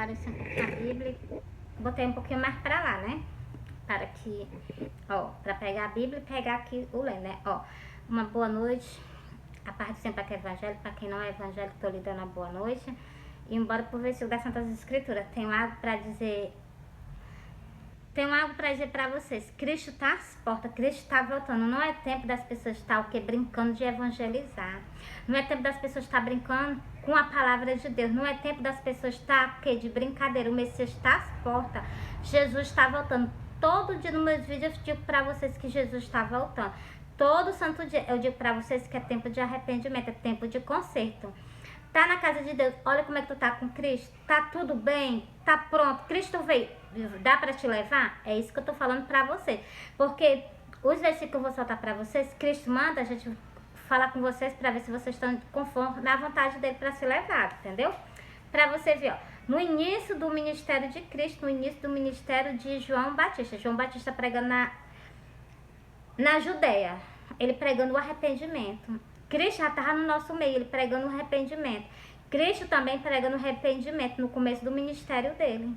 aparecendo um pouquinho a Bíblia. Botei um pouquinho mais pra lá, né? Para que, ó, pra pegar a Bíblia e pegar aqui o lendo, né? Ó, uma boa noite. A paz do Senhor para quem é evangélico, para quem não é evangélico, tô lhe dando uma boa noite. E embora por versículo das Santas Escrituras, tenho algo pra dizer. Tenho algo para dizer para vocês. Cristo está às portas, Cristo está voltando. Não é tempo das pessoas estar o quê? Brincando de evangelizar. Não é tempo das pessoas estar brincando com a palavra de Deus. Não é tempo das pessoas estar o quê? De brincadeira. O Messias está às portas. Jesus está voltando. Todo dia nos meus vídeos eu digo para vocês que Jesus está voltando. Todo santo dia eu digo para vocês que é tempo de arrependimento, é tempo de conserto. Tá na casa de Deus, olha como é que tu tá com Cristo. Tá tudo bem? Tá pronto? Cristo veio. Dá pra te levar? É isso que eu tô falando pra você. Porque os versículos que eu vou soltar pra vocês, Cristo manda a gente falar com vocês pra ver se vocês estão conforme na vontade dele pra ser levado, entendeu? Pra você ver, ó. No início do ministério de Cristo, no início do ministério de João Batista. João Batista pregando na Judéia. Ele pregando o arrependimento. Cristo já estava no nosso meio, ele pregando o arrependimento. Cristo também pregando o arrependimento no começo do ministério dele.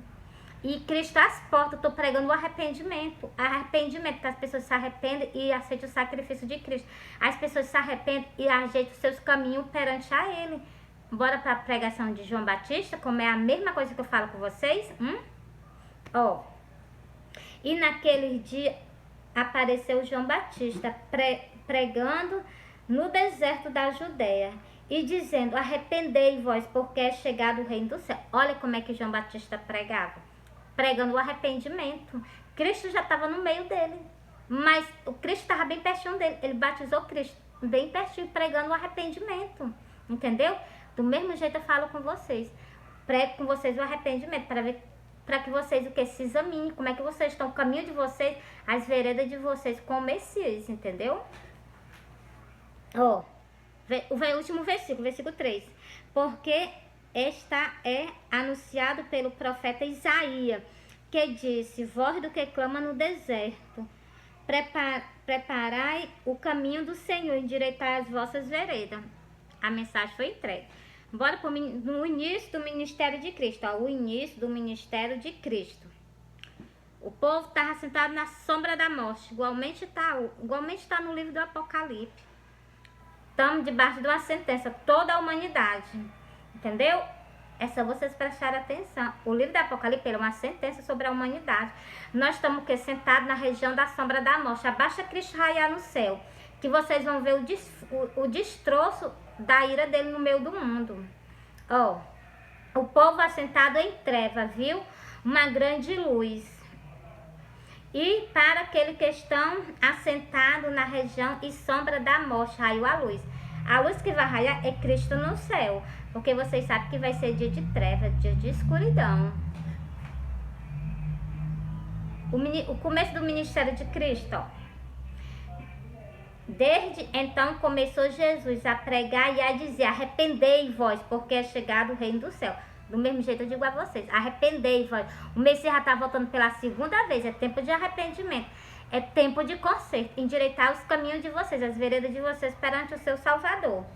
E Cristo às portas, eu estou pregando o arrependimento. Arrependimento, que as pessoas se arrependem e aceitam o sacrifício de Cristo. As pessoas se arrependem e ajeitam os seus caminhos perante a Ele. Bora para a pregação de João Batista, como é a mesma coisa que eu falo com vocês. Ó. E naquele dia apareceu João Batista pregando no deserto da Judéia e dizendo: arrependei-vos, porque é chegado o reino do céu. Olha como é que João Batista pregava, pregando o arrependimento. Cristo já estava no meio dele, mas o Cristo estava bem pertinho dele. Ele batizou Cristo bem pertinho, pregando o arrependimento, entendeu? Do mesmo jeito eu falo com vocês, prego com vocês o arrependimento para que vocês o que se examinem, como é que vocês estão, o caminho de vocês, as veredas de vocês com o Messias, entendeu? Ó, o último versículo, versículo 3. Porque esta é anunciado pelo profeta Isaías, que disse: voz do que clama no deserto, preparai o caminho do Senhor, endireitai as vossas veredas. A mensagem foi entregue. Bora no início do ministério de Cristo, ó, o início do ministério de Cristo. O povo estava sentado na sombra da morte, igualmente está no livro do Apocalipse. Estamos debaixo de uma sentença, toda a humanidade, entendeu? É só vocês prestarem atenção. O livro do Apocalipse é uma sentença sobre a humanidade. Nós estamos sentados na região da sombra da morte. Abaixa Cristo raiar no céu, que vocês vão ver o destroço da ira dele no meio do mundo. Ó, o povo assentado em treva viu uma grande luz. E para aquele que estão assentado na região e sombra da morte, raiou a luz. A luz que vai raiar é Cristo no céu, porque vocês sabem que vai ser dia de treva, dia de escuridão. O começo do ministério de Cristo, ó. Desde então começou Jesus a pregar e a dizer: arrependei-vos, porque é chegado o reino do céu. Do mesmo jeito eu digo a vocês, arrependei-vos. O Messias já está voltando pela segunda vez, é tempo de arrependimento. É tempo de conserto, endireitar os caminhos de vocês, as veredas de vocês perante o seu Salvador.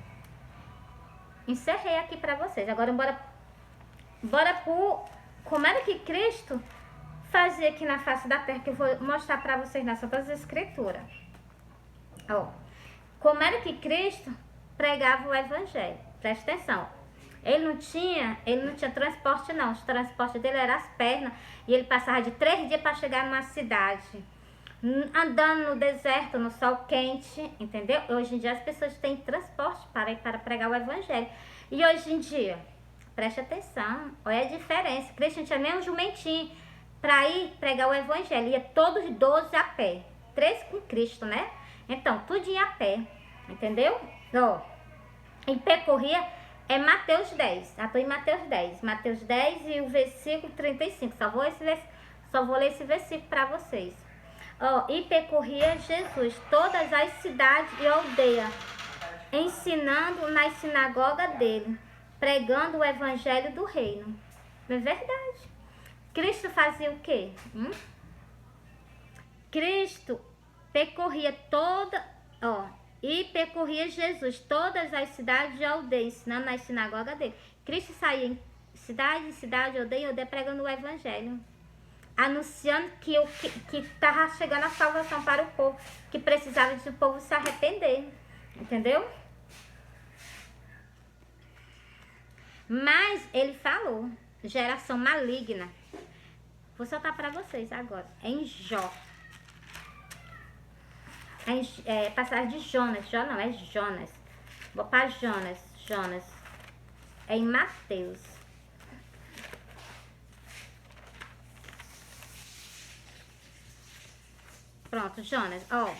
Encerrei aqui para vocês. Agora bora por como era que Cristo fazia aqui na face da terra, que eu vou mostrar para vocês nas Santas Escrituras. Ó, como era que Cristo pregava o evangelho. Presta atenção. Ele não tinha transporte não. O transporte dele era as pernas. E ele passava de 3 dias para chegar numa cidade. Andando no deserto, no sol quente, entendeu? Hoje em dia as pessoas têm transporte para ir para pregar o evangelho. E hoje em dia, preste atenção, olha a diferença. Cristo não tinha nem um jumentinho para ir pregar o evangelho. Ia todos 12 a pé. 3 com Cristo, né? Então, tudinho a pé, entendeu? Ó, e percorria é Mateus 10. Já estou em Mateus 10. Mateus 10 e o versículo 35. Só vou ler esse versículo para vocês. Ó, e percorria Jesus todas as cidades e aldeias, ensinando nas sinagogas dele, pregando o evangelho do reino. Não é verdade? Cristo fazia o quê? Cristo percorria e percorria Jesus todas as cidades e aldeias, ensinando nas sinagogas dele. Cristo cidade em cidade, aldeia em aldeia, pregando o evangelho. Anunciando que estava chegando a salvação para o povo, que precisava de o povo se arrepender. Entendeu? Mas ele falou, geração maligna. Vou soltar para vocês agora. Em Jó. Passagem de Jonas. Jó não, é Jonas. Vou para Jonas. É em Mateus. Pronto, Jonas, ó.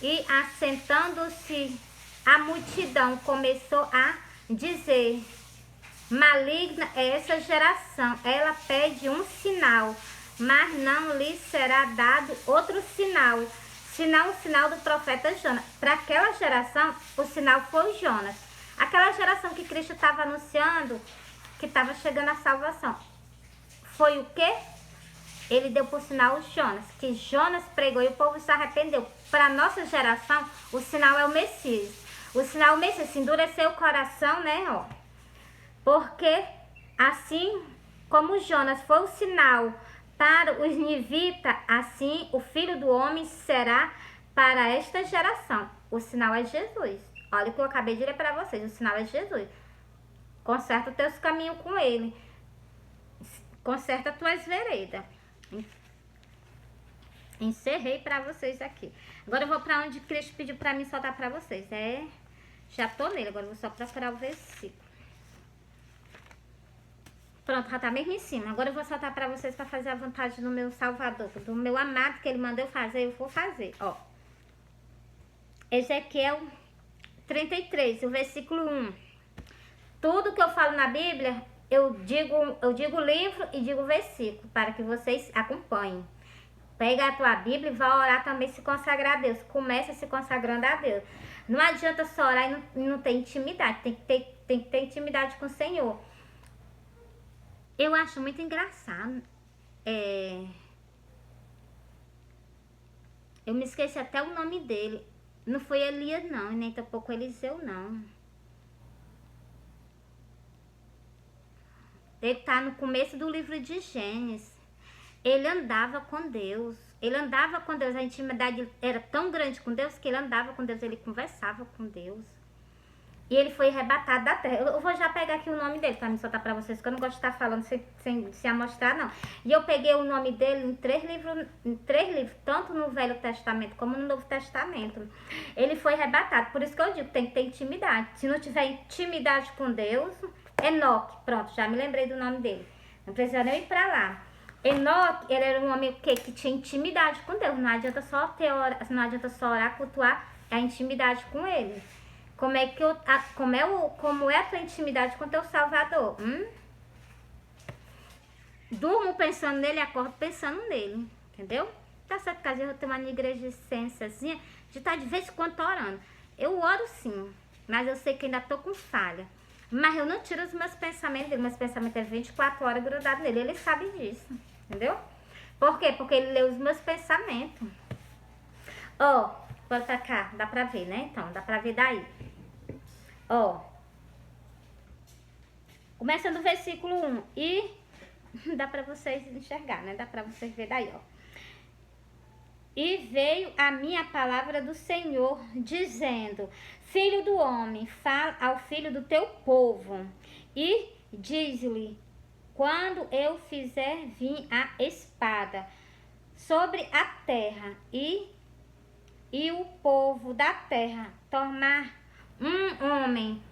E assentando-se a multidão começou a dizer: maligna é essa geração, ela pede um sinal, mas não lhe será dado outro sinal, senão o sinal do profeta Jonas. Para aquela geração, o sinal foi o Jonas. Aquela geração que Cristo estava anunciando, que estava chegando a salvação. Foi o quê? Ele deu por sinal o Jonas, que Jonas pregou e o povo se arrependeu. Para a nossa geração, o sinal é o Messias. O sinal é o Messias, se endureceu o coração, né, ó. Porque assim como Jonas foi o sinal para os nivitas, assim o Filho do Homem será para esta geração. O sinal é Jesus. Olha o que eu acabei de ler para vocês, o sinal é Jesus. Conserta os teus caminhos com ele. Conserta as tuas veredas. Encerrei para vocês aqui. Agora eu vou para onde Cristo pediu para mim soltar para vocês. Já tô nele, agora eu vou só procurar o versículo. Pronto, já tá mesmo em cima. Agora eu vou soltar para vocês para fazer a vontade do meu Salvador, do meu amado que ele mandou fazer, eu vou fazer, ó. Ezequiel 33, o versículo 1. Tudo que eu falo na Bíblia, eu digo o livro e digo o versículo, para que vocês acompanhem. Pega a tua Bíblia e vai orar também, se consagrar a Deus. Começa se consagrando a Deus. Não adianta só orar e não ter intimidade. Tem que ter intimidade com o Senhor. Eu acho muito engraçado. Eu me esqueci até o nome dele. Não foi Elias, não. E nem tampouco Eliseu, não. Ele tá no começo do livro de Gênesis. Ele andava com Deus. Ele andava com Deus. A intimidade era tão grande com Deus que ele andava com Deus. Ele conversava com Deus. E ele foi arrebatado da terra. Eu vou já pegar aqui o nome dele para me soltar para vocês, que eu não gosto de estar falando sem se amostrar, não. E eu peguei o nome dele em três livros, tanto no Velho Testamento como no Novo Testamento. Ele foi arrebatado. Por isso que eu digo, tem que ter intimidade. Se não tiver intimidade com Deus, Enoque, pronto, já me lembrei do nome dele. Não precisa nem ir para lá. Enoque, ele era um homem que tinha intimidade com Deus. Não adianta só orar, cultuar a intimidade com ele. Como é a tua intimidade com teu Salvador? Durmo pensando nele, acordo pensando nele, entendeu? Tá certo que às vezes eu tenho uma negligenciazinha de estar de vez em quando orando. Eu oro sim, mas eu sei que ainda tô com falha. Mas eu não tiro os meus pensamentos dele. Meus pensamentos é 24 horas grudado nele. Ele sabe disso, entendeu? Por quê? Porque ele lê os meus pensamentos. Ó, bora pra cá, dá pra ver, né? Então, dá pra ver daí. Ó, começa no versículo 1 e dá pra vocês enxergar, né? Dá pra vocês ver daí, ó. E veio a minha palavra do Senhor, dizendo: Filho do homem, fala ao filho do teu povo e diz-lhe: quando eu fizer vir a espada sobre a terra e o povo da terra tornar um homem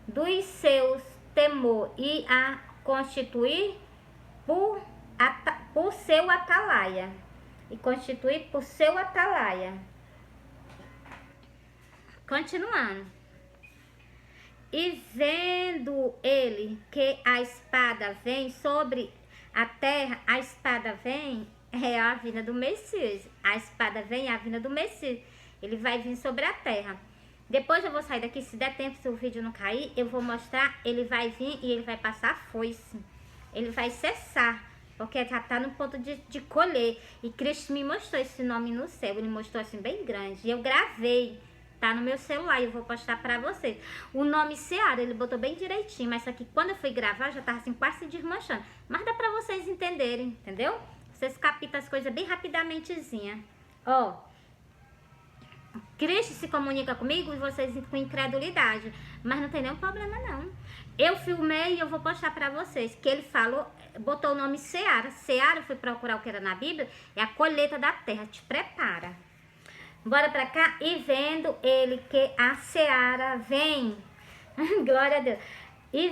dos seus temor e a constituir por seu atalaia. Continuando. E vendo ele que a espada vem sobre a terra, a espada vem, é a vinda do Messias. A espada vem, é a vinda do Messias. Ele vai vir sobre a terra. Depois eu vou sair daqui, se der tempo, se o vídeo não cair, eu vou mostrar, ele vai vir e ele vai passar a foice. Ele vai cessar, porque já está no ponto de colher. E Cristo me mostrou esse nome no céu, ele mostrou assim bem grande. E eu gravei Tá no meu celular e eu vou postar pra vocês. O nome Seara, ele botou bem direitinho, mas só que quando eu fui gravar, já tava assim quase se desmanchando. Mas dá pra vocês entenderem, entendeu? Vocês captam as coisas bem rapidamentezinha. Ó, Cristo se comunica comigo e vocês com incredulidade, mas não tem nenhum problema não. Eu filmei e eu vou postar pra vocês, que ele falou, botou o nome Seara. Seara, eu fui procurar o que era na Bíblia, é a colheita da terra, te prepara. Bora pra cá. E vendo ele que a seara vem. Glória a Deus. E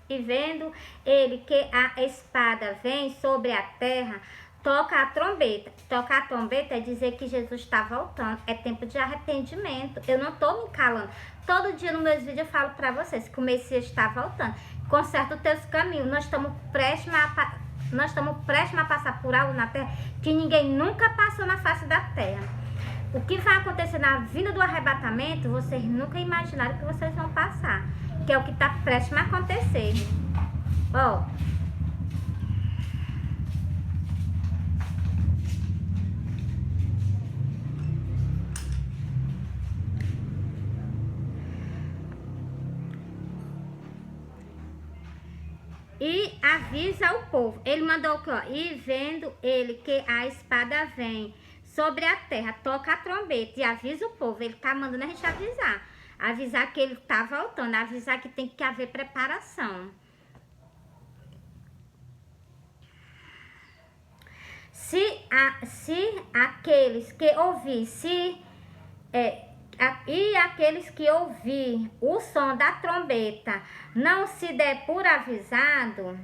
vendo ele que a espada vem sobre a terra, toca a trombeta. Tocar a trombeta é dizer que Jesus está voltando. É tempo de arrependimento. Eu não tô me calando. Todo dia nos meus vídeos eu falo pra vocês que o Messias está voltando. Conserta os teus caminhos. Nós estamos prestes a passar por algo na terra que ninguém nunca passou na face da terra. O que vai acontecer na vinda do arrebatamento, vocês nunca imaginaram que vocês vão passar. Que é o que está prestes a acontecer. Ó. E avisa o povo. Ele mandou aqui, ó. E vendo ele que a espada vem sobre a terra, toca a trombeta e avisa o povo. Ele tá mandando a gente avisar. Avisar que ele tá voltando. Avisar que tem que haver preparação. Se aqueles que ouvir, e aqueles que ouvir o som da trombeta não se der por avisado,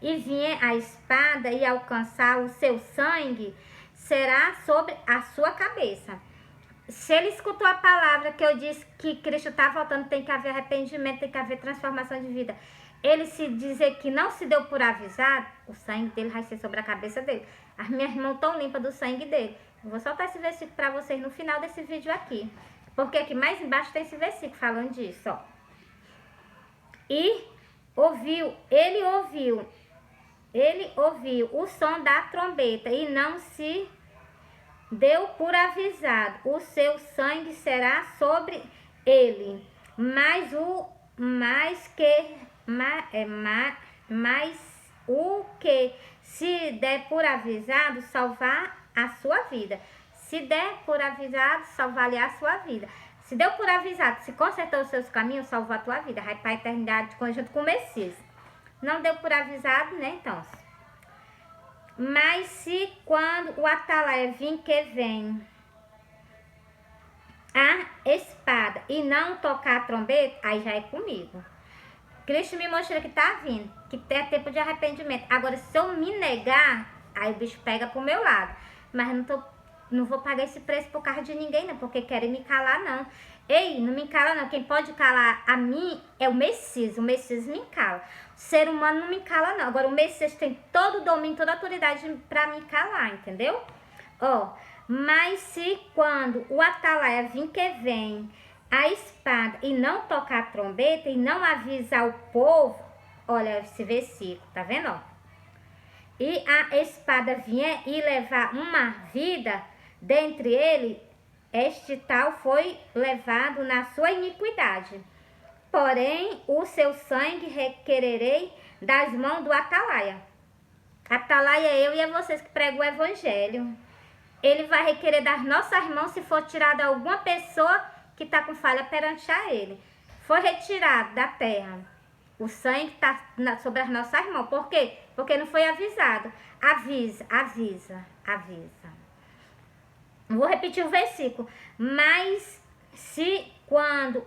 e vier a espada e alcançar o seu sangue, será sobre a sua cabeça. Se ele escutou a palavra que eu disse que Cristo está voltando, tem que haver arrependimento, tem que haver transformação de vida. Ele se dizer que não se deu por avisado, o sangue dele vai ser sobre a cabeça dele. As minhas mãos estão limpas do sangue dele. Eu vou soltar esse versículo para vocês no final desse vídeo aqui. Porque aqui mais embaixo tem esse versículo falando disso, ó. E ele ouviu o som da trombeta e não se deu por avisado. O seu sangue será sobre ele. Mas o que se der por avisado, salvar a sua vida. Se der por avisado, salvar-lhe a sua vida. Se deu por avisado, se consertou os seus caminhos, salvou a tua vida. Vai para a eternidade conjunto com o Messias. Não deu por avisado, né, então? Mas se quando o atalaia vir que vem a espada e não tocar a trombeta, aí já é comigo. Cristo me mostrou que tá vindo, que é tempo de arrependimento. Agora, se eu me negar, aí o bicho pega pro meu lado. Mas não vou pagar esse preço por causa de ninguém, não, porque querem me calar, não. Ei, não me cala, não. Quem pode calar a mim é o Messias. O Messias me cala. O ser humano não me cala, não. Agora, o Messias tem todo o domínio, toda a autoridade pra me calar, entendeu? Ó, mas se quando o atalaia vir que vem a espada e não tocar a trombeta e não avisar o povo, olha esse versículo, tá vendo, ó? E a espada vier e levar uma vida dentre ele, este tal foi levado na sua iniquidade. Porém, o seu sangue requererei das mãos do atalaia. Atalaia é eu e é vocês que pregam o evangelho. Ele vai requerer das nossas mãos se for tirada alguma pessoa que está com falha perante a ele. Foi retirado da terra. O sangue está sobre as nossas mãos. Por quê? Porque não foi avisado. Avisa. Vou repetir o versículo. Mas quando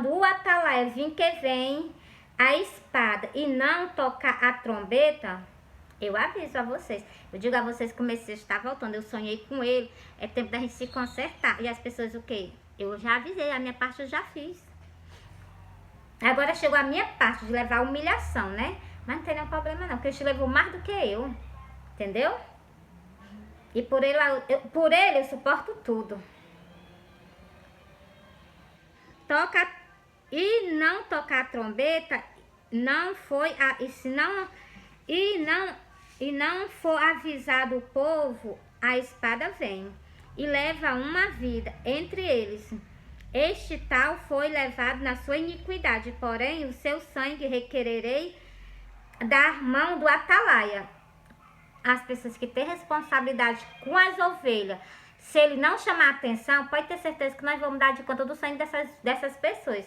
o atalaia vir que vem a espada e não tocar a trombeta, eu aviso a vocês. Eu digo a vocês que o Messias está voltando. Eu sonhei com ele. É tempo da gente se consertar. E as pessoas o quê? Eu já avisei. A minha parte eu já fiz. Agora chegou a minha parte de levar a humilhação, né? Mas não tem nenhum problema não. Cristo levou mais do que eu. Entendeu? E por ele eu suporto tudo. E não tocar a trombeta não foi e não for avisado o povo, a espada vem e leva uma vida entre eles. Este tal foi levado na sua iniquidade, porém o seu sangue requererei da mão do atalaia. As pessoas que têm responsabilidade com as ovelhas, se ele não chamar atenção, pode ter certeza que nós vamos dar de conta do sangue dessas pessoas.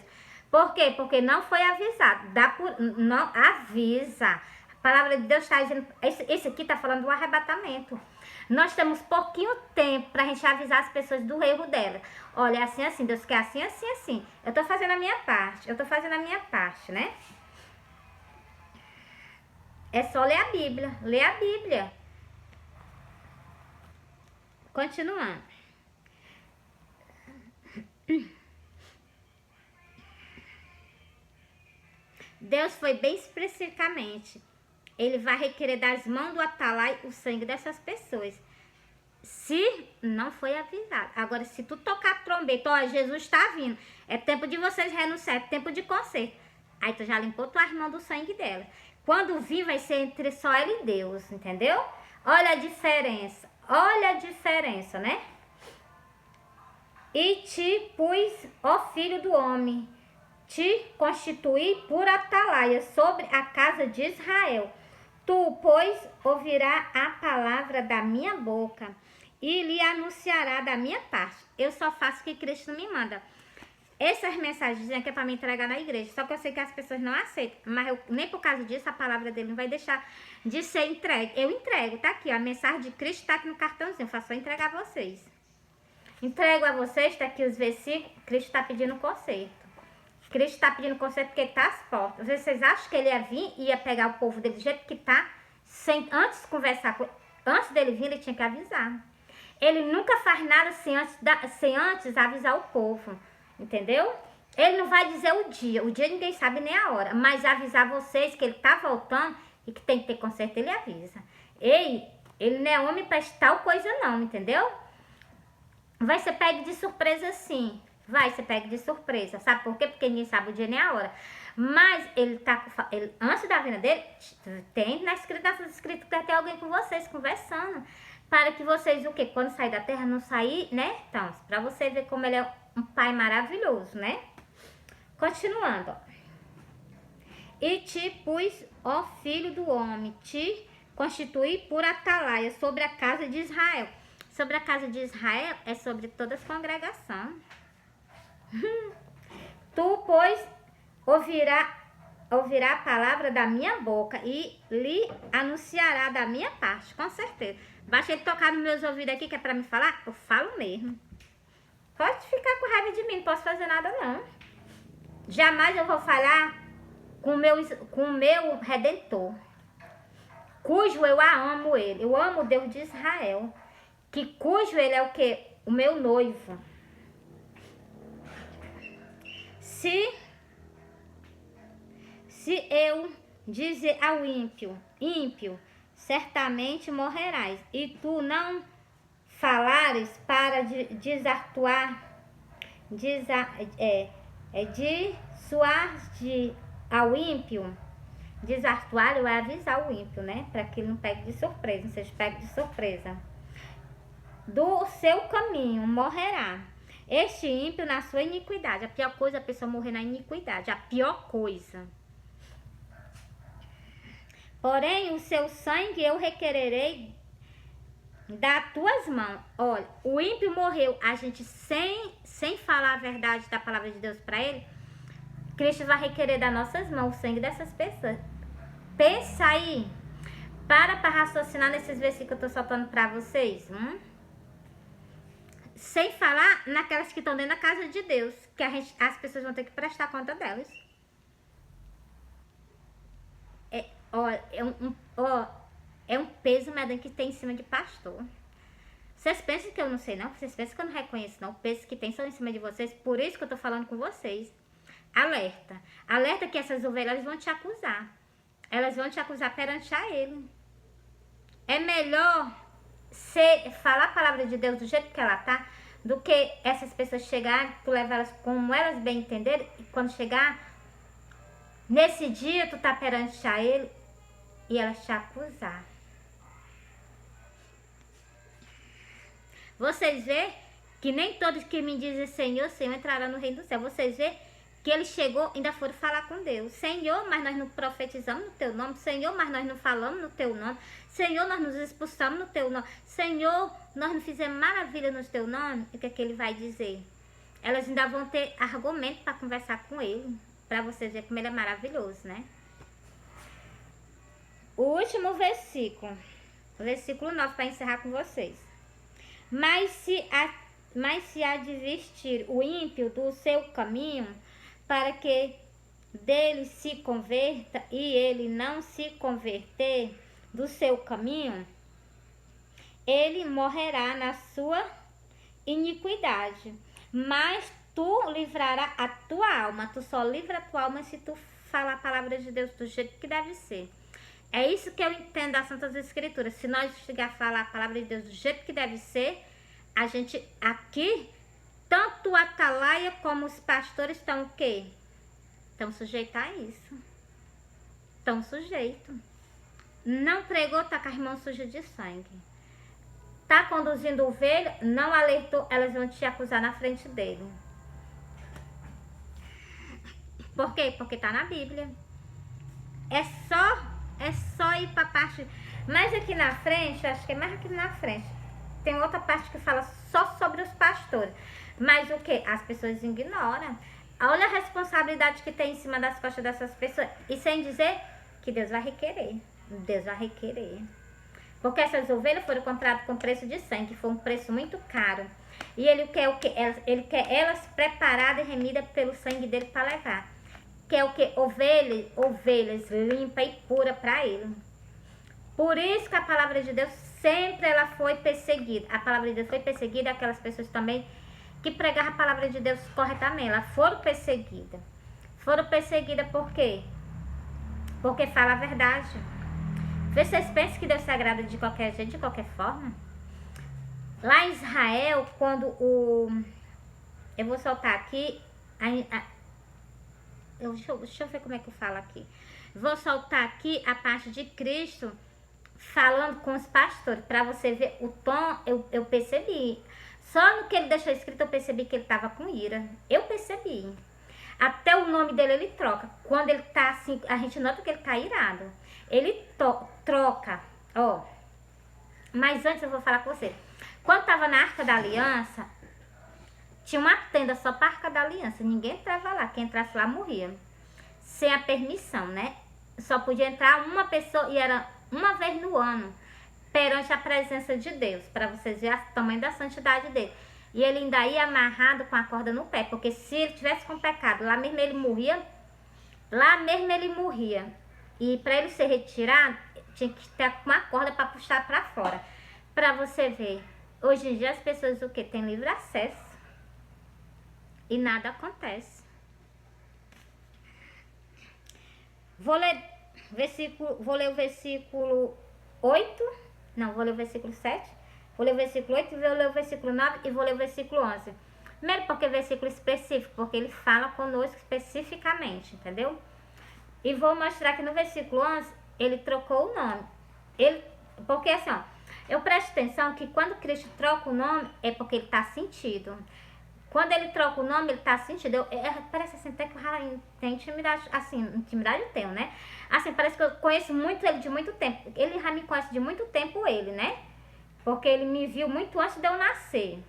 Por quê? Porque não foi avisado. Não avisa. A palavra de Deus está dizendo, esse aqui está falando do arrebatamento. Nós temos pouquinho tempo para a gente avisar as pessoas do erro dela. Olha, é assim, assim, Deus quer assim, assim, assim. Eu estou fazendo a minha parte, né? É só ler a Bíblia. Continuando. Deus foi bem especificamente. Ele vai requerer das mãos do atalai o sangue dessas pessoas. Se não foi avisado. Agora, se tu tocar a trombeta, ó, Jesus está vindo. É tempo de vocês renunciar, é tempo de conserto. Aí tu já limpou tuas mãos do sangue dela. Quando vir, vai ser entre só ela e Deus, entendeu? Olha a diferença, né? E te pus, ó filho do homem, te constituí por atalaia sobre a casa de Israel. Tu, pois, ouvirá a palavra da minha boca e lhe anunciará da minha parte. Eu só faço o que Cristo me manda. Essas mensagens aqui é para me entregar na igreja. Só que eu sei que as pessoas não aceitam. Mas nem por causa disso a palavra dele não vai deixar de ser entregue. Eu entrego, tá aqui. A mensagem de Cristo tá aqui no cartãozinho. Eu faço só entregar a vocês. Entrego a vocês, tá aqui os versículos. Cristo está pedindo conserto. Cristo está pedindo conserto porque está às portas. Vocês acham que ele ia vir e ia pegar o povo dele do jeito que tá? Antes de conversar com ele, antes dele vir, ele tinha que avisar. Ele nunca faz nada sem antes avisar o povo. Entendeu? Ele não vai dizer o dia ninguém sabe nem a hora, mas avisar vocês que ele tá voltando e que tem que ter conserto, ele avisa. Ele não é homem para tal coisa não, entendeu? Vai ser pego de surpresa sim, vai ser pego de surpresa, sabe por quê? Porque ninguém sabe o dia nem a hora. Mas antes da vinda dele, tem nas escritas que vai ter alguém com vocês conversando, para que vocês, o quê? Quando sair da terra, não sair, né? Então, para você ver como ele é um pai maravilhoso, né? Continuando, ó. E te pus, ó filho do homem, te constituí por atalaia sobre a casa de Israel. Sobre a casa de Israel é sobre toda a congregação. Tu, pois, ouvirá a palavra da minha boca e lhe anunciará da minha parte, com certeza. Basta ele tocar nos meus ouvidos aqui, que é pra me falar, eu falo mesmo. Pode ficar com raiva de mim, não posso fazer nada não. Jamais eu vou falar com o meu Redentor, cujo eu amo ele. Eu amo o Deus de Israel, cujo ele é o quê? O meu noivo. Se eu dizer ao ímpio, certamente morrerás, e tu não falares para dissuar ao ímpio. Desartuar é avisar o ímpio, né? Para que ele não pegue de surpresa, não seja pego de surpresa. Do seu caminho morrerá. Este ímpio na sua iniquidade. A pior coisa é a pessoa morrer na iniquidade. A pior coisa. Porém, o seu sangue eu requererei das tuas mãos. Olha, o ímpio morreu, a gente sem falar a verdade da palavra de Deus para ele, Cristo vai requerer das nossas mãos o sangue dessas pessoas. Pensa aí. Para raciocinar nesses versículos que eu tô soltando para vocês. Sem falar naquelas que estão dentro da casa de Deus, que as pessoas vão ter que prestar conta delas. É um peso medonho que tem em cima de pastor. Vocês pensam que eu não sei não? Vocês pensam que eu não reconheço não? O peso que tem só em cima de vocês. Por isso que eu tô falando com vocês. Alerta. Alerta que essas ovelhas vão te acusar. Elas vão te acusar perante a ele. É melhor falar a palavra de Deus do jeito que ela tá, do que essas pessoas chegarem, tu levar elas como elas bem entenderem, e quando chegar nesse dia tu tá perante a ele e elas te acusar. Vocês vê que nem todos que me dizem Senhor, Senhor entrarão no reino do céu. Vocês vê que ele chegou, ainda foram falar com Deus. Senhor, mas nós não profetizamos no teu nome. Senhor, mas nós não falamos no teu nome. Senhor, nós nos expulsamos no teu nome. Senhor, nós não fizemos maravilha no teu nome. O que é que ele vai dizer? Elas ainda vão ter argumento para conversar com ele. Para vocês verem como ele é maravilhoso, né? O último versículo. Versículo 9, para encerrar com vocês. Mas se advertir o ímpio do seu caminho, para que dele se converta, e ele não se converter do seu caminho, ele morrerá na sua iniquidade. Mas tu livrarás a tua alma. Tu só livra a tua alma se tu falar a palavra de Deus do jeito que deve ser. É isso que eu entendo das Santas Escrituras. Se nós chegar a falar a palavra de Deus do jeito que deve ser, a gente aqui, tanto a atalaia como os pastores estão o quê? Estão sujeitos a isso. Estão sujeitos. Não pregou, tá com as mãos sujas de sangue. Tá conduzindo ovelha, não alertou, elas vão te acusar na frente dele. Por quê? Porque tá na Bíblia. É só ir pra parte... Mas aqui na frente, acho que é mais aqui na frente, tem outra parte que fala só sobre os pastores. Mas o que? As pessoas ignoram. Olha a responsabilidade que tem em cima das costas dessas pessoas. E sem dizer que Deus vai requerer. Deus vai requerer. Porque essas ovelhas foram compradas com preço de sangue. Foi um preço muito caro. E ele quer o quê? Ele quer elas preparadas e remidas pelo sangue dele para levar. Quer o quê? Ovelhas limpas e puras para ele. Por isso que a palavra de Deus sempre ela foi perseguida. A palavra de Deus foi perseguida. Aquelas pessoas também que pregaram a palavra de Deus corretamente. Elas foram perseguidas. Foram perseguidas por quê? Porque fala a verdade. Vocês pensam que Deus se agrada de qualquer jeito, de qualquer forma? Lá em Israel, quando eu vou soltar aqui... Deixa eu ver como é que eu falo aqui. Vou soltar aqui a parte de Cristo falando com os pastores. Para você ver o tom, eu percebi. Só no que ele deixou escrito eu percebi que ele estava com ira. Eu percebi. Até o nome dele ele troca. Quando ele tá assim, a gente nota que ele tá irado. Ele troca. Ó. Mas antes eu vou falar com você. Quando tava na Arca da Aliança, tinha uma tenda só para a Arca da Aliança. Ninguém entrava lá. Quem entrasse lá morria. Sem a permissão, né? Só podia entrar uma pessoa e era uma vez no ano. Perante a presença de Deus. Para vocês verem o tamanho da santidade dele. E ele ainda ia amarrado com a corda no pé. Porque se ele tivesse com pecado, lá mesmo ele morria. Lá mesmo ele morria. E para ele ser retirado, tinha que ter uma corda para puxar para fora. Para você ver. Hoje em dia as pessoas o que? Tem livre acesso. E nada acontece. Vou ler o versículo 8. Não, vou ler o versículo 7. Vou ler o versículo 8, vou ler o versículo 9 e vou ler o versículo 11. Primeiro porque é versículo específico, porque ele fala conosco especificamente, entendeu? E vou mostrar que no versículo 11, ele trocou o nome. Porque assim, ó, eu presto atenção que quando Cristo troca o nome, é porque ele está sentido. Quando ele troca o nome, ele está sentido. Parece assim, até que eu já tenho intimidade, assim, intimidade eu tenho, né? Assim, parece que eu conheço muito ele de muito tempo. Ele já me conhece de muito tempo, ele, né? Porque ele me viu muito antes de eu nascer.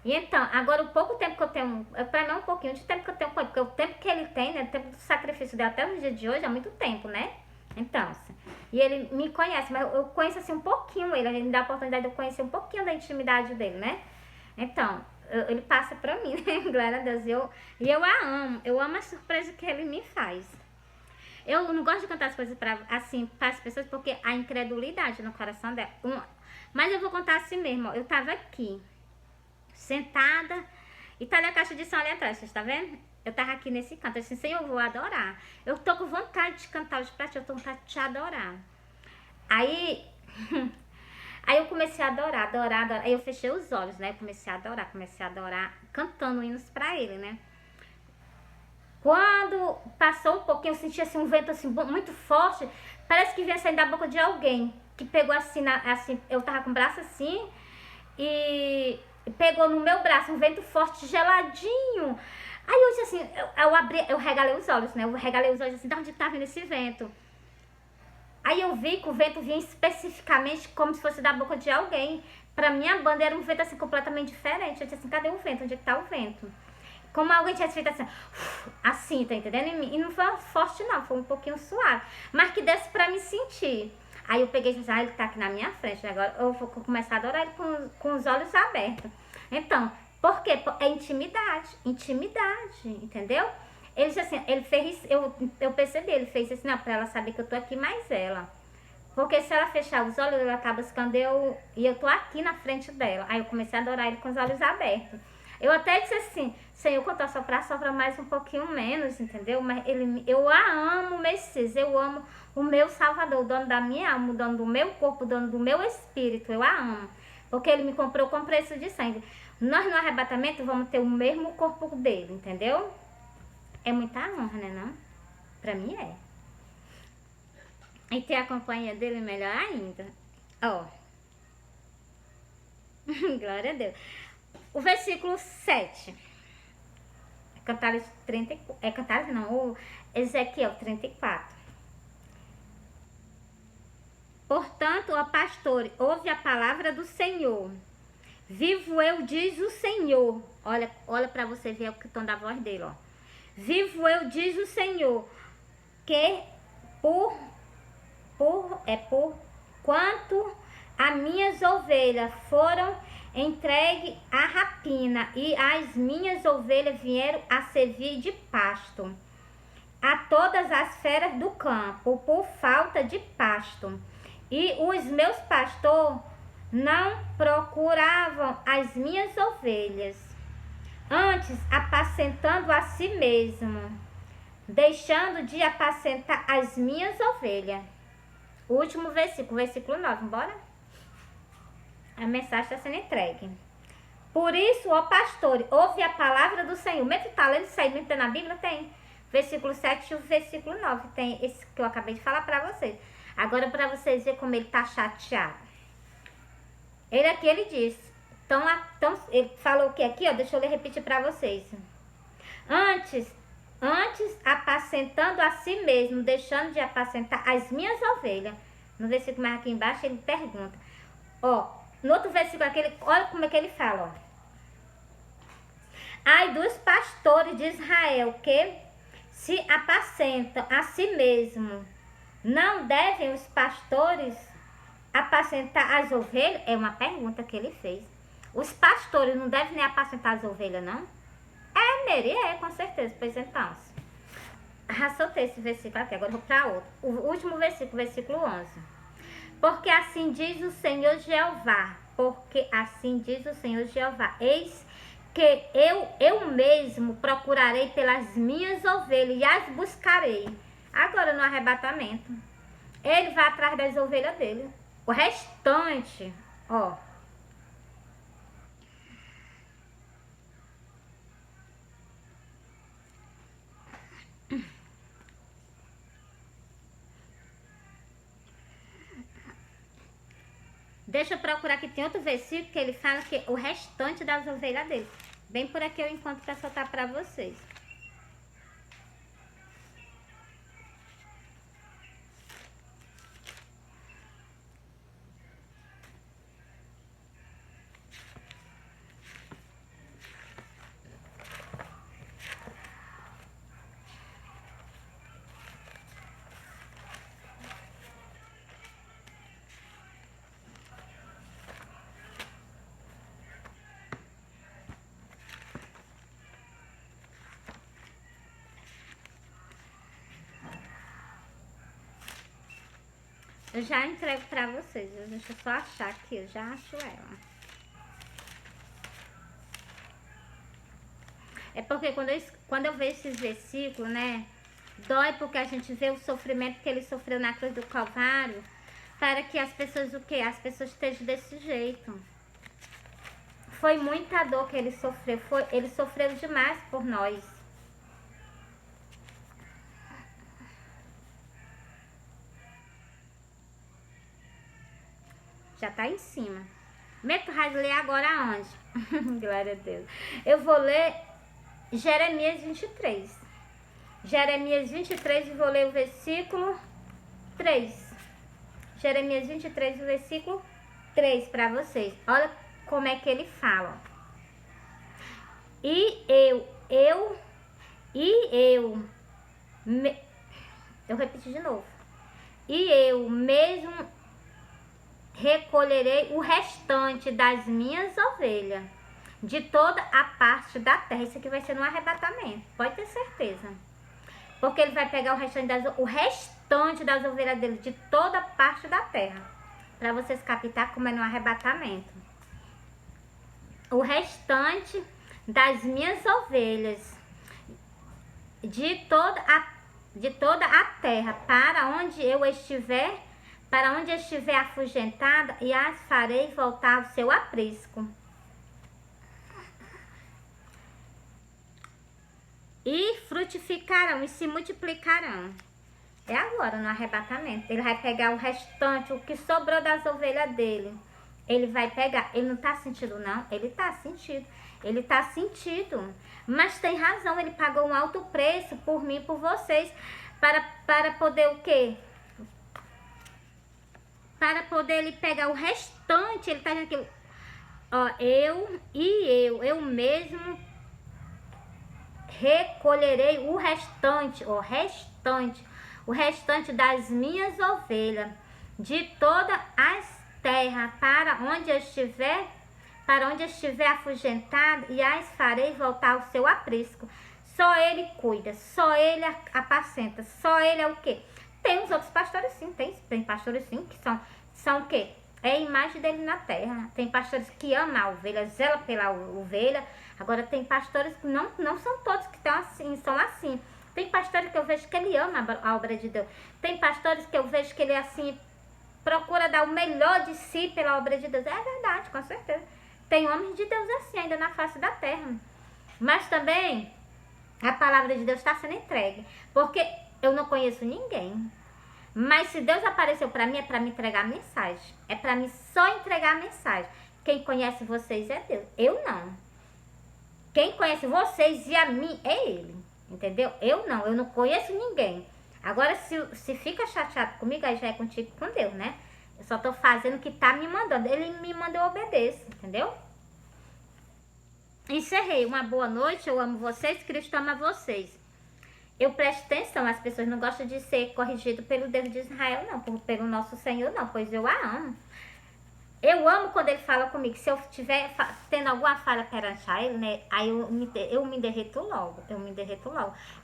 E então, agora o pouco tempo que eu tenho, para mim é um pouquinho de tempo que eu tenho com ele, porque o tempo que ele tem, né, o tempo do sacrifício dele até no dia de hoje é muito tempo, né? Então, assim, e ele me conhece, mas eu conheço assim um pouquinho ele me dá a oportunidade de eu conhecer um pouquinho da intimidade dele, né? Então, ele passa pra mim, né? Glória a Deus. E eu a amo, eu amo a surpresa que ele me faz. Eu não gosto de contar as coisas para as pessoas, porque a incredulidade no coração dela. Mas eu vou contar assim mesmo, ó. Eu tava aqui, sentada, e tá ali a caixa de som ali atrás, vocês tá vendo? Eu tava aqui nesse canto, eu disse, Senhor, eu vou adorar. Eu tô com vontade de cantar hoje pra ti, eu tô com vontade de te adorar. Aí eu comecei a adorar. Aí eu fechei os olhos, né? Eu comecei a adorar, cantando hinos pra ele, né? Quando passou um pouquinho, eu senti assim um vento assim muito forte, parece que vinha saindo da boca de alguém, que pegou assim, assim, eu tava com o braço assim, e pegou no meu braço, um vento forte, geladinho. Aí eu disse assim, eu abri, eu regalei os olhos, né? Eu regalei os olhos assim, de onde tá vindo esse vento? Aí eu vi que o vento vinha especificamente como se fosse da boca de alguém. Pra minha banda era um vento assim completamente diferente. Eu disse assim, cadê o vento? Onde é que tá o vento? Como alguém tivesse feito assim, tá entendendo? E não foi forte não, foi um pouquinho suave. Mas que desse pra me sentir. Aí eu peguei e disse, ele tá aqui na minha frente, agora eu vou começar a adorar ele com os olhos abertos. Então, por quê? É intimidade, entendeu? Ele disse assim, ele fez, eu percebi, ele fez assim, não, pra ela saber que eu tô aqui mais ela. Porque se ela fechar os olhos, ela acaba buscando e eu tô aqui na frente dela. Aí eu comecei a adorar ele com os olhos abertos. Eu até disse assim, Senhor, quando eu soprar, sopra mais um pouquinho menos, entendeu? Mas eu a amo, Messias, eu amo o meu Salvador, o dono da minha alma, o dono do meu corpo, o dono do meu espírito, eu a amo. Porque ele me comprou com preço de sangue. Nós no arrebatamento vamos ter o mesmo corpo dele, entendeu? É muita honra, né não? Pra mim é. E ter a companhia dele melhor ainda. Ó. Glória a Deus. O versículo 7. Cantares 34. É Cantares não, o Ezequiel 34. Portanto, ó pastor, ouve a palavra do Senhor. Vivo eu, diz o Senhor. Olha para você ver o tom da voz dele, ó. Vivo eu, diz o Senhor, que por quanto as minhas ovelhas foram entregues à rapina e as minhas ovelhas vieram a servir de pasto a todas as feras do campo por falta de pasto. E os meus pastores não procuravam as minhas ovelhas, antes apacentando a si mesmo, deixando de apacentar as minhas ovelhas. O último versículo, versículo 9, bora? A mensagem está sendo entregue. Por isso, ó pastor, ouve a palavra do Senhor. Mesmo que tá lendo isso aí, tem na Bíblia? Tem. Versículo 7 e o versículo 9. Tem esse que eu acabei de falar para vocês. Agora, para vocês verem como ele tá chateado. Ele aqui, ele disse. Então, ele falou o que aqui, ó? Deixa eu repetir para vocês. Antes apacentando a si mesmo, deixando de apacentar as minhas ovelhas. No versículo mais aqui embaixo, ele pergunta. Ó, no outro versículo aqui, olha como é que ele fala, ó. Ai dos pastores de Israel que se apacentam a si mesmo. Não devem os pastores apacentar as ovelhas? É uma pergunta que ele fez. Os pastores não devem nem apacentar as ovelhas, não? É, Mary, com certeza. Pois então, já soltei esse versículo aqui, agora vou para outro. O último versículo, versículo 11. Porque assim diz o Senhor Jeová, eis que eu mesmo procurarei pelas minhas ovelhas e as buscarei. Agora no arrebatamento, ele vai atrás das ovelhas dele. O restante, ó. Deixa eu procurar aqui, tem outro versículo que ele fala que o restante das ovelhas dele. Bem por aqui eu encontro para soltar para vocês. Eu já entrego pra vocês. Deixa eu só achar aqui. Eu já acho ela. É porque quando eu vejo esses versículos, né? Dói porque a gente vê o sofrimento que ele sofreu na cruz do Calvário. Para que as pessoas, o quê? As pessoas estejam desse jeito. Foi muita dor que ele sofreu. Ele sofreu demais por nós. Já tá em cima. Tu vai ler agora aonde? Glória a Deus. Eu vou ler Jeremias 23. Jeremias 23 e vou ler o versículo 3. Jeremias 23, o versículo 3 para vocês. Olha como é que ele fala. Eu repeti de novo. E eu mesmo recolherei o restante das minhas ovelhas de toda a parte da terra. Isso aqui vai ser um arrebatamento, pode ter certeza. Porque ele vai pegar o restante das ovelhas dele de toda a parte da terra. Para vocês captar como é no arrebatamento. O restante das minhas ovelhas de toda a terra, para onde estiver afugentada, e as farei voltar ao seu aprisco. E frutificarão e se multiplicarão. É agora no arrebatamento. Ele vai pegar o restante, o que sobrou das ovelhas dele. Ele vai pegar. Ele não tá sentindo, não. Ele tá sentindo. Ele tá sentindo. Mas tem razão. Ele pagou um alto preço por mim e por vocês. Para poder o quê? Para poder ele pegar o restante. Ele tá dizendo que, ó, eu mesmo recolherei o restante, o restante das minhas ovelhas de todas as terras, para onde estiver afugentado, e as farei voltar ao seu aprisco. Só ele cuida, só ele apacenta, só ele é o quê? Tem os outros pastores sim, tem pastores sim que são o quê? É a imagem dele na terra. Tem pastores que amam a ovelha, zela pela ovelha. Agora tem pastores que não são todos que estão assim, são assim. Tem pastores que eu vejo que ele ama a obra de Deus. Tem pastores que eu vejo que ele assim procura dar o melhor de si pela obra de Deus. É verdade, com certeza. Tem homens de Deus assim ainda na face da terra. Mas também a palavra de Deus está sendo entregue. Porque eu não conheço ninguém. Mas se Deus apareceu para mim, é para me entregar a mensagem. É para mim só entregar a mensagem. Quem conhece vocês é Deus. Eu não. Quem conhece vocês e a mim é Ele. Entendeu? Eu não conheço ninguém. Agora, se fica chateado comigo, aí já é contigo com Deus, né? Eu só tô fazendo o que tá me mandando. Ele me manda, eu obedeço, entendeu? Encerrei. Uma boa noite. Eu amo vocês. Cristo ama vocês. Eu presto atenção. As pessoas não gostam de ser corrigido pelo Deus de Israel, não. Pelo nosso Senhor, não. Pois eu a amo. Eu amo quando ele fala comigo. Se eu estiver tendo alguma falha perante a ele, né? Aí eu me derreto logo.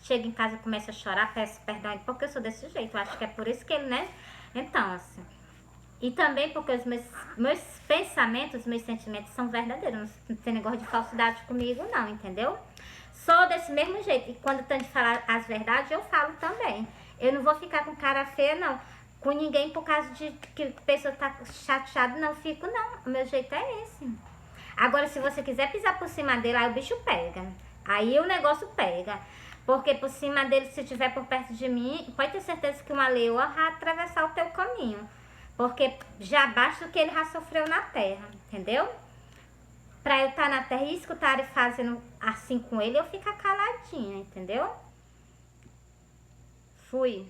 Chego em casa, começo a chorar, peço perdão, porque eu sou desse jeito. Eu acho que é por isso que ele, né? Então, assim. E também porque os meus pensamentos, meus sentimentos são verdadeiros. Não tem negócio de falsidade comigo, não, entendeu? Sou desse mesmo jeito. E quando tem de falar as verdades, eu falo também. Eu não vou ficar com cara feia, não. Com ninguém por causa de que a pessoa tá chateada, não fico, não. O meu jeito é esse. Agora, se você quiser pisar por cima dele, aí o bicho pega. Aí o negócio pega. Porque por cima dele, se estiver por perto de mim, pode ter certeza que uma leoa vai atravessar o teu caminho. Porque já basta o que ele já sofreu na terra, entendeu? Pra eu estar na terra e escutar ele fazendo assim com ele, eu ficar caladinha, entendeu? Fui.